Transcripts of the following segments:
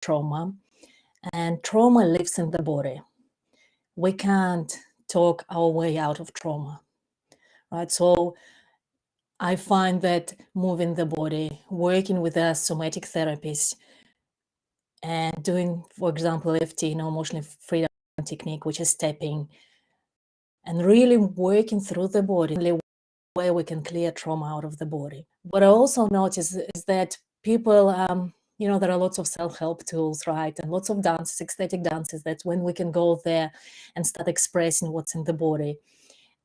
trauma, and trauma lives in the body. We can't talk our way out of trauma, right? So I find that moving the body, working with a somatic therapist, and doing, for example, EFT, emotional freedom technique, which is tapping, and really working through the body, where we can clear trauma out of the body. What I also notice is that people, there are lots of self-help tools, right? And lots of dances, ecstatic dances, that's when we can go there and start expressing what's in the body.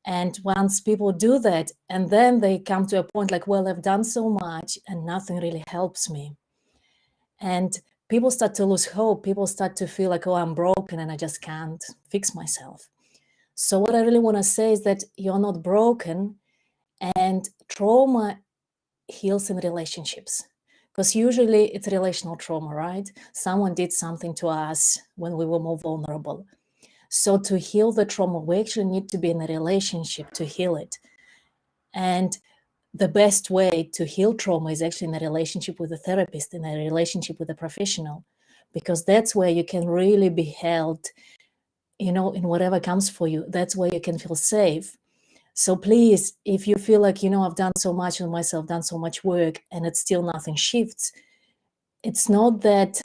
And once people do that, and then they come to a point like, well, I've done so much and nothing really helps me. And people start to lose hope. People start to feel like, oh, I'm broken and I just can't fix myself. So what I really want to say is that you're not broken, and trauma heals in relationships, because usually it's relational trauma, right? Someone did something to us when we were more vulnerable. So to heal the trauma, we actually need to be in a relationship to heal it. And the best way to heal trauma is actually in a relationship with a therapist, in a relationship with a professional, because that's where you can really be held, in whatever comes for you. That's where you can feel safe. So please, if you feel like, I've done so much on myself, done so much work, and it's still nothing shifts, it's not that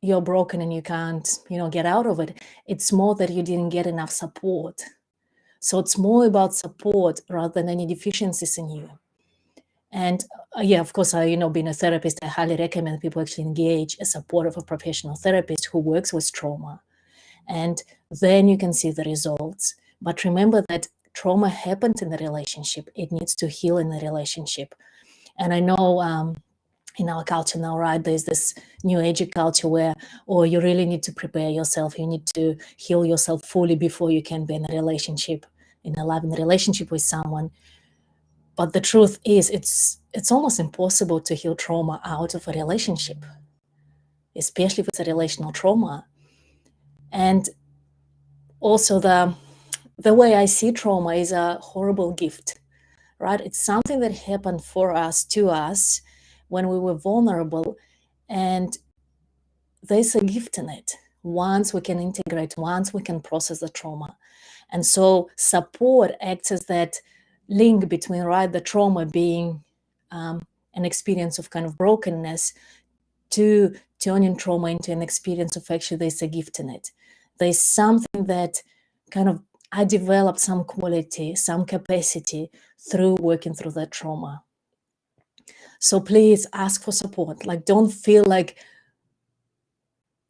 you're broken and you can't, get out of it. It's more that you didn't get enough support. So it's more about support rather than any deficiencies in you. And yeah, of course, being a therapist, I highly recommend people actually engage a support of a professional therapist who works with trauma. And then you can see the results. But remember that trauma happened in the relationship. It needs to heal in the relationship. And I know in our culture now, right, there's this new age culture where, you really need to prepare yourself. You need to heal yourself fully before you can be in a relationship, in a loving relationship with someone. But the truth is, it's almost impossible to heal trauma out of a relationship, especially if it's a relational trauma. And also the way I see trauma is a horrible gift, right? It's something that happened to us when we were vulnerable, and there's a gift in it. Once we can integrate, once we can process the trauma. And so support acts as that link between, right, the trauma being an experience of kind of brokenness, to turning trauma into an experience of actually there's a gift in it. There's something that kind of I developed some quality, some capacity through working through that trauma. So please ask for support. Like, don't feel like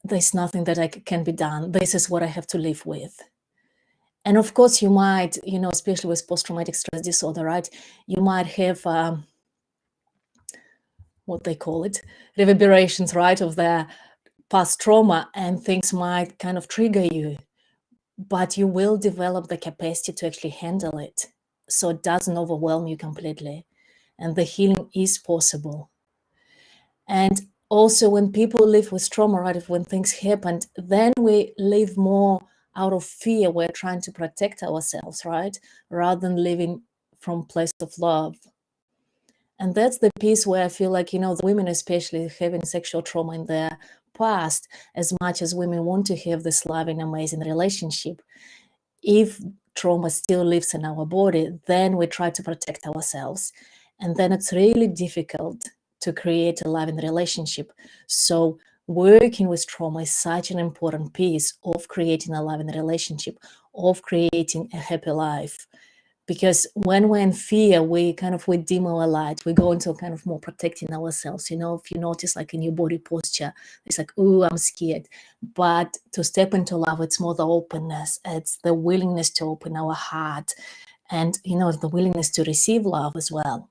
there's nothing that can be done. This is what I have to live with. And of course, you might, especially with post-traumatic stress disorder, right? You might have what they call it, reverberations, right, of the past trauma, and things might kind of trigger you, but you will develop the capacity to actually handle it, so it doesn't overwhelm you completely, and the healing is possible. And also, when people live with trauma, right, when things happened, then we live more out of fear. We're trying to protect ourselves, right, rather than living from a place of love. And that's the piece where I feel like, the women, especially having sexual trauma in their past, as much as women want to have this loving, amazing relationship, if trauma still lives in our body, then we try to protect ourselves. And then it's really difficult to create a loving relationship. So working with trauma is such an important piece of creating a loving relationship, of creating a happy life. Because when we're in fear, we dim our light. We go into kind of more protecting ourselves. If you notice, like in your body posture, it's like, oh, I'm scared. But to step into love, it's more the openness. It's the willingness to open our heart, and the willingness to receive love as well.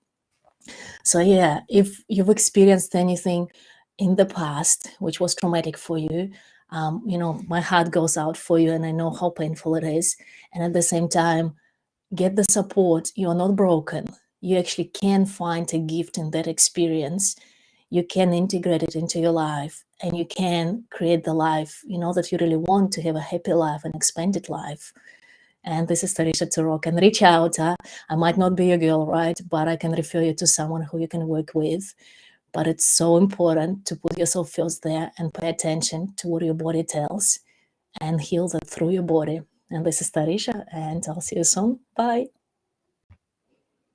So yeah, if you've experienced anything in the past which was traumatic for you, my heart goes out for you, and I know how painful it is. And at the same time, get the support. You're not broken. You actually can find a gift in that experience. You can integrate it into your life, and you can create the life, that you really want, to have a happy life, an expanded life. And this is Tarisha Turok. And reach out. I might not be your girl, right? But I can refer you to someone who you can work with. But it's so important to put yourself first there and pay attention to what your body tells and heal that through your body. And this is Tarisha, and I'll see you soon. Bye.